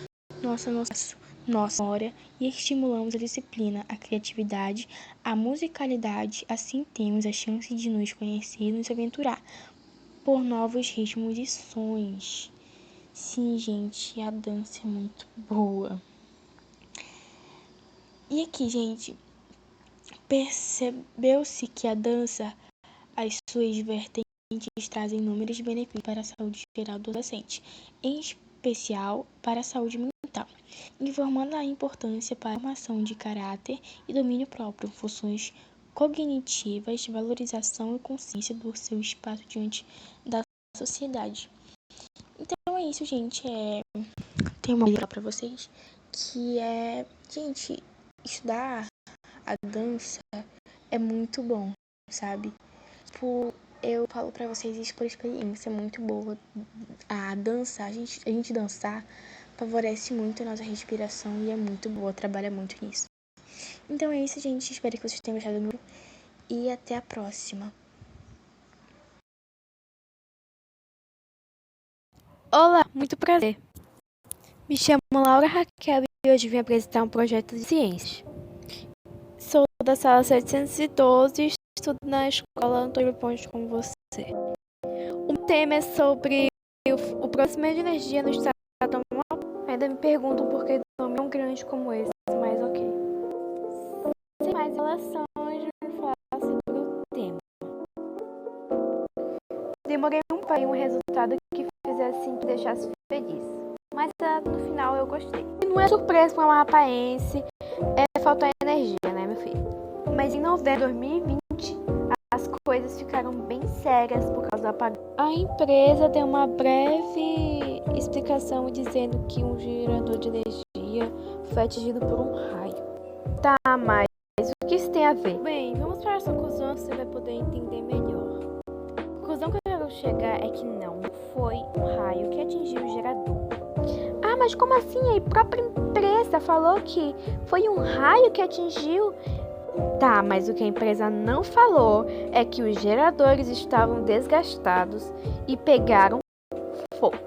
nossa memória e estimulamos a disciplina, a criatividade, a musicalidade. Assim, temos a chance de nos conhecer e nos aventurar por novos ritmos e sons. Sim, gente, a dança é muito boa. E aqui, gente, percebeu-se que a dança, as suas vertentes trazem inúmeros benefícios para a saúde geral do adolescente, em especial para a saúde mental, informando a importância para a formação de caráter e domínio próprio, funções cognitivas, valorização e consciência do seu espaço diante da sociedade. Então é isso, gente. Tem uma dica para vocês que gente, estudar a dança é muito bom, sabe? Eu falo pra vocês isso por experiência, é muito boa. A dança, a gente dançar favorece muito a nossa respiração e é muito boa, trabalha muito nisso. Então é isso, gente. Espero que vocês tenham gostado muito e até a próxima. Olá, muito prazer. Me chamo Laura Raquel e hoje vim apresentar um projeto de ciências. Sou da sala 712 e estudo na escola Antônio Pontes como você. O tema é sobre o processamento de energia no estado atual. Ainda me perguntam por que o nome é tão grande como esse, mas ok. Sem mais enrolações, vou falar sobre o tema. Demorei para um resultado que fizesse que deixasse feliz. Mas no final eu gostei. E não é surpresa para uma rapaense faltar energia, né, meu filho? Mas em novembro de 2020, a as coisas ficaram bem sérias por causa do apagão. A empresa deu uma breve explicação dizendo que um gerador de energia foi atingido por um raio. Tá, mas o que isso tem a ver? Bem, vamos para essa conclusão, você vai poder entender melhor. A conclusão que eu quero chegar é que não foi um raio que atingiu o gerador. Ah, mas como assim? A própria empresa falou que foi um raio que atingiu. Tá, mas o que a empresa não falou é que os geradores estavam desgastados e pegaram fogo.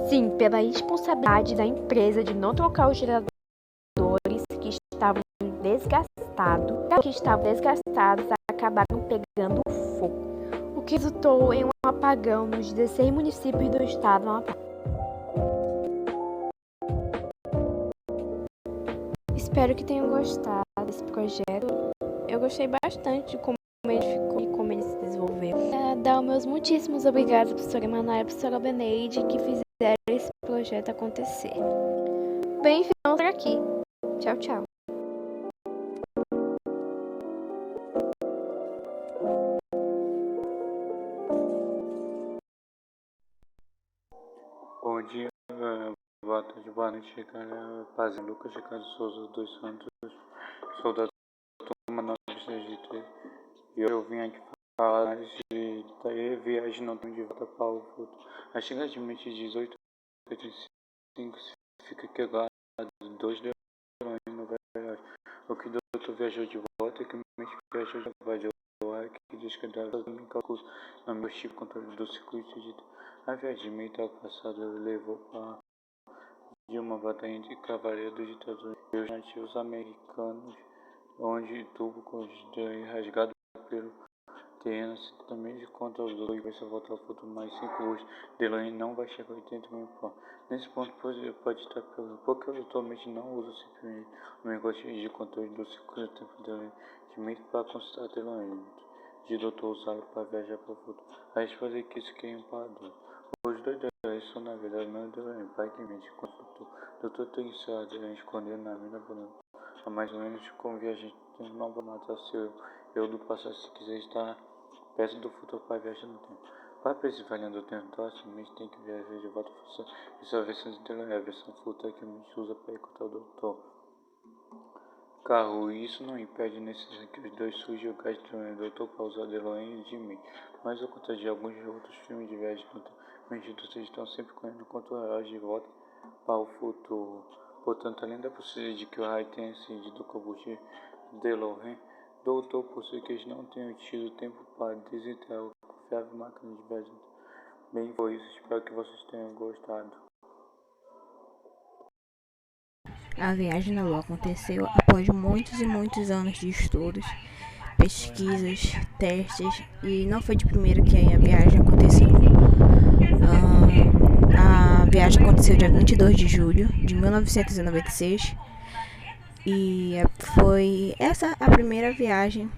Sim, pela responsabilidade da empresa de não trocar os geradores que estavam desgastados acabaram pegando fogo, o que resultou em um apagão nos 16 municípios do estado do Amapá. Espero que tenham gostado desse projeto. Eu gostei bastante de como ele ficou e como ele se desenvolveu. Dar os meus muitíssimos obrigados à professora Emanuela e à professora Beneide que fizeram esse projeto acontecer. Bem, ficamos por aqui. Tchau, tchau. Bom dia, boa tarde, boa noite, cara. Paz e Lucas, Ricardo Souza dos Santos, sou da turma 963 e eu vim aqui falar da viagem no tempo de volta para o futuro. A chegada de 18h35 fica quebrado 2 de no viagem. O que o doutor viajou de volta e que o mente viajou de volta. Que diz que dava também calcula no meu chip controle do circuito de a viagem de meio passado levou para de uma batalha de cavalaria dos ditadores e os nativos americanos, onde tubo rasgado pelo terreno, também de conta os dois vai voltar ao futuro mais 5 hoje. DeLorean não vai chegar a 80 mil pontos. Nesse ponto pode estar pelo porque eu atualmente não uso simplesmente o negócio de controle do circuito tempo DeLorean de meio para consultar DeLorean de doutor usado para viajar para o futuro. A resposta é que isso que é um padrão. Os dois DeLorean são na verdade meu DeLorean, pai que mente com o futuro. Doutor tem seu DeLorean escondido na mina bonita. Há mais ou menos como viajante não vai matar seu eu do passado se quiser estar perto do futuro para viajar no tempo. Para precisar do tempo, simplesmente tem que viajar de volta para você. Essa é a versão de DeLorean, a versão futura que a gente usa para encontrar o doutor. Carro, isso não impede necessidade que os dois surjam o gás do doutor para usar DeLorean de mim. Mas ao contrário de alguns outros filmes de viagem no tempo, os vocês estão sempre correndo contra o relógio de volta para o futuro. Portanto, além da possibilidade de que o raio tenha acendido o combustível DeLorean, doutor possui que eles não tenham tido tempo para desenterrar o confiável máquina de viagem. Bem, foi isso. Espero que vocês tenham gostado. A viagem na Lua aconteceu após muitos e muitos anos de estudos, pesquisas, testes, e não foi de primeira que a viagem aconteceu. A viagem aconteceu dia 22 de julho de 1996 e foi essa a primeira viagem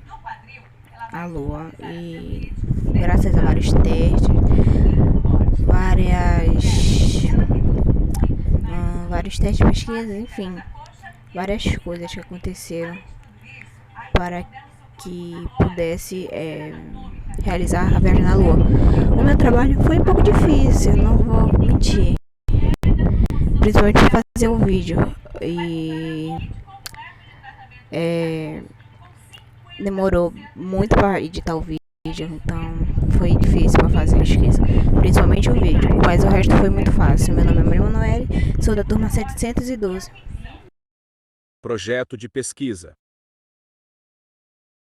à Lua, e graças a vários testes, vários testes de pesquisa, enfim, várias coisas que aconteceram para que pudesse realizar a viagem na Lua. O meu trabalho foi um pouco difícil, não vou mentir, principalmente para fazer o vídeo, e demorou muito para editar o vídeo, então foi difícil para fazer a pesquisa, principalmente o vídeo, mas o resto foi muito fácil. Meu nome é Maria Emanuele, sou da turma 712. Projeto de pesquisa.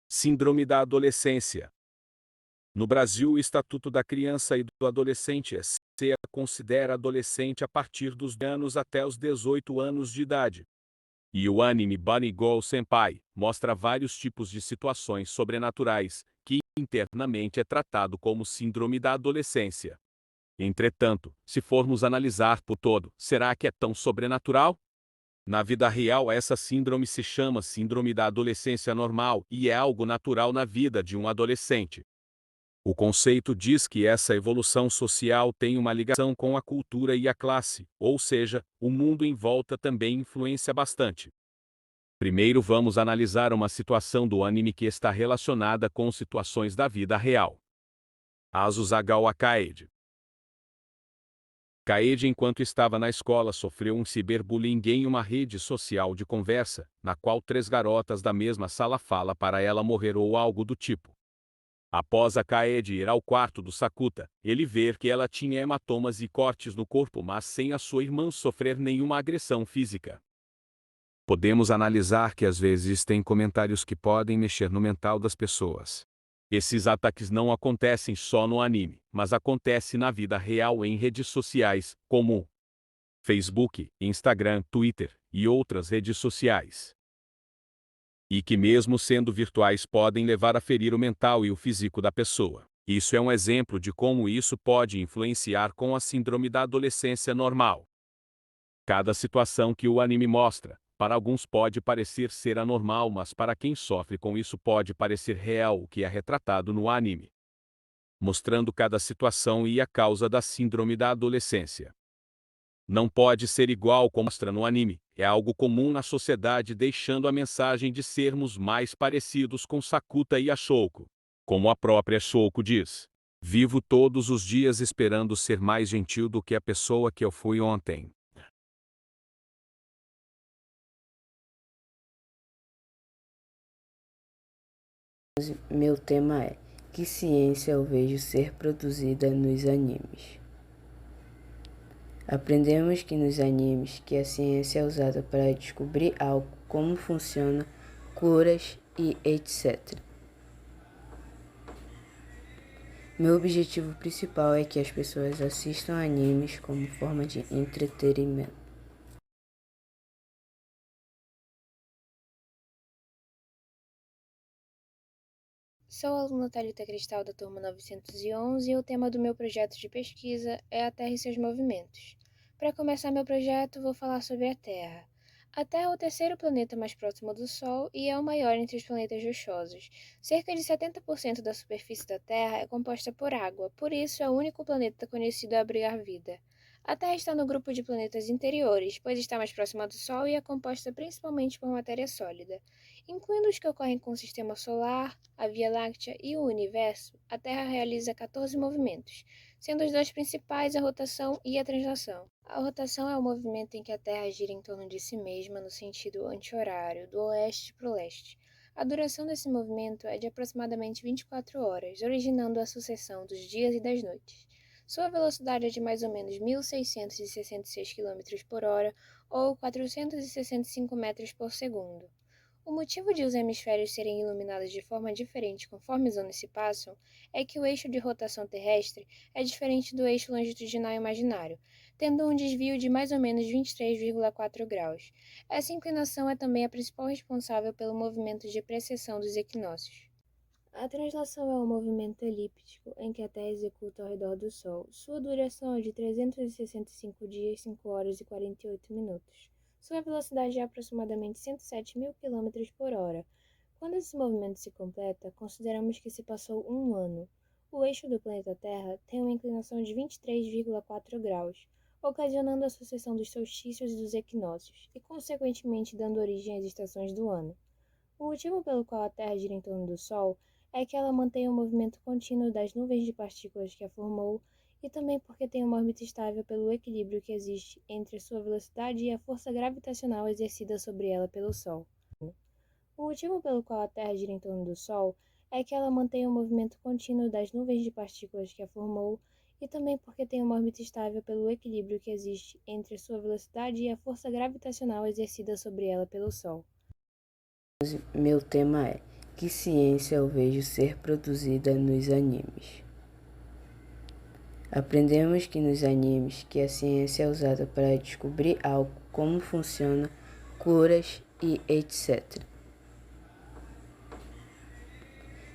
Síndrome da adolescência. No Brasil, o Estatuto da Criança e do Adolescente (SEA) considera adolescente a partir dos anos até os 18 anos de idade. E o anime Bunny Girl Senpai mostra vários tipos de situações sobrenaturais, que internamente é tratado como síndrome da adolescência. Entretanto, se formos analisar por todo, será que é tão sobrenatural? Na vida real, essa síndrome se chama síndrome da adolescência normal e é algo natural na vida de um adolescente. O conceito diz que essa evolução social tem uma ligação com a cultura e a classe, ou seja, o mundo em volta também influencia bastante. Primeiro vamos analisar uma situação do anime que está relacionada com situações da vida real. Azuzagawa Kaede. Kaede, enquanto estava na escola, sofreu um ciberbullying em uma rede social de conversa, na qual 3 garotas da mesma sala falam para ela morrer ou algo do tipo. Após a Kaede ir ao quarto do Sakuta, ele vê que ela tinha hematomas e cortes no corpo, mas sem a sua irmã sofrer nenhuma agressão física. Podemos analisar que às vezes tem comentários que podem mexer no mental das pessoas. Esses ataques não acontecem só no anime, mas acontecem na vida real em redes sociais, como Facebook, Instagram, Twitter e outras redes sociais. E que mesmo sendo virtuais podem levar a ferir o mental e o físico da pessoa. Isso é um exemplo de como isso pode influenciar com a síndrome da adolescência normal. Cada situação que o anime mostra, para alguns pode parecer ser anormal, mas para quem sofre com isso pode parecer real o que é retratado no anime, mostrando cada situação e a causa da síndrome da adolescência. Não pode ser igual como mostra no anime, é algo comum na sociedade, deixando a mensagem de sermos mais parecidos com Sakuta e a Shouko. Como a própria Shouko diz: vivo todos os dias esperando ser mais gentil do que a pessoa que eu fui ontem. Meu tema é: que ciência eu vejo ser produzida nos animes? Aprendemos que nos animes que a ciência é usada para descobrir algo, como funciona, curas e etc. Meu objetivo principal é que as pessoas assistam animes como forma de entretenimento. Sou a aluna Thalita Cristal da turma 911 e o tema do meu projeto de pesquisa é a Terra e seus movimentos. Para começar meu projeto, vou falar sobre a Terra. A Terra é o terceiro planeta mais próximo do Sol e é o maior entre os planetas rochosos. Cerca de 70% da superfície da Terra é composta por água, por isso é o único planeta conhecido a abrigar vida. A Terra está no grupo de planetas interiores, pois está mais próxima do Sol e é composta principalmente por matéria sólida. Incluindo os que ocorrem com o Sistema Solar, a Via Láctea e o Universo, a Terra realiza 14 movimentos, sendo os 2 principais a rotação e a translação. A rotação é o movimento em que a Terra gira em torno de si mesma no sentido anti-horário, do oeste para o leste. A duração desse movimento é de aproximadamente 24 horas, originando a sucessão dos dias e das noites. Sua velocidade é de mais ou menos 1.666 km por hora ou 465 metros por segundo. O motivo de os hemisférios serem iluminados de forma diferente conforme os anos se passam é que o eixo de rotação terrestre é diferente do eixo longitudinal imaginário, tendo um desvio de mais ou menos 23,4 graus. Essa inclinação é também a principal responsável pelo movimento de precessão dos equinócios. A translação é um movimento elíptico em que a Terra executa ao redor do Sol. Sua duração é de 365 dias, 5 horas e 48 minutos. Sua velocidade é aproximadamente 107.000 km por hora. Quando esse movimento se completa, consideramos que se passou um ano. O eixo do planeta Terra tem uma inclinação de 23,4 graus, ocasionando a sucessão dos solstícios e dos equinócios, e consequentemente dando origem às estações do ano. O motivo pelo qual a Terra gira em torno do Sol é que ela mantém o movimento contínuo das nuvens de partículas que a formou e também porque tem uma órbita estável pelo equilíbrio que existe entre a sua velocidade e a força gravitacional exercida sobre ela pelo Sol. O motivo pelo qual a Terra gira em torno do Sol é que ela mantém o movimento contínuo das nuvens de partículas que a formou e também porque tem uma órbita estável pelo equilíbrio que existe entre a sua velocidade e a força gravitacional exercida sobre ela pelo Sol. Meu tema é: que ciência eu vejo ser produzida nos animes? Aprendemos que nos animes que a ciência é usada para descobrir algo, como funciona, curas e etc.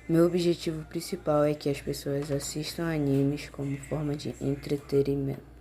Meu objetivo principal é que as pessoas assistam animes como forma de entretenimento.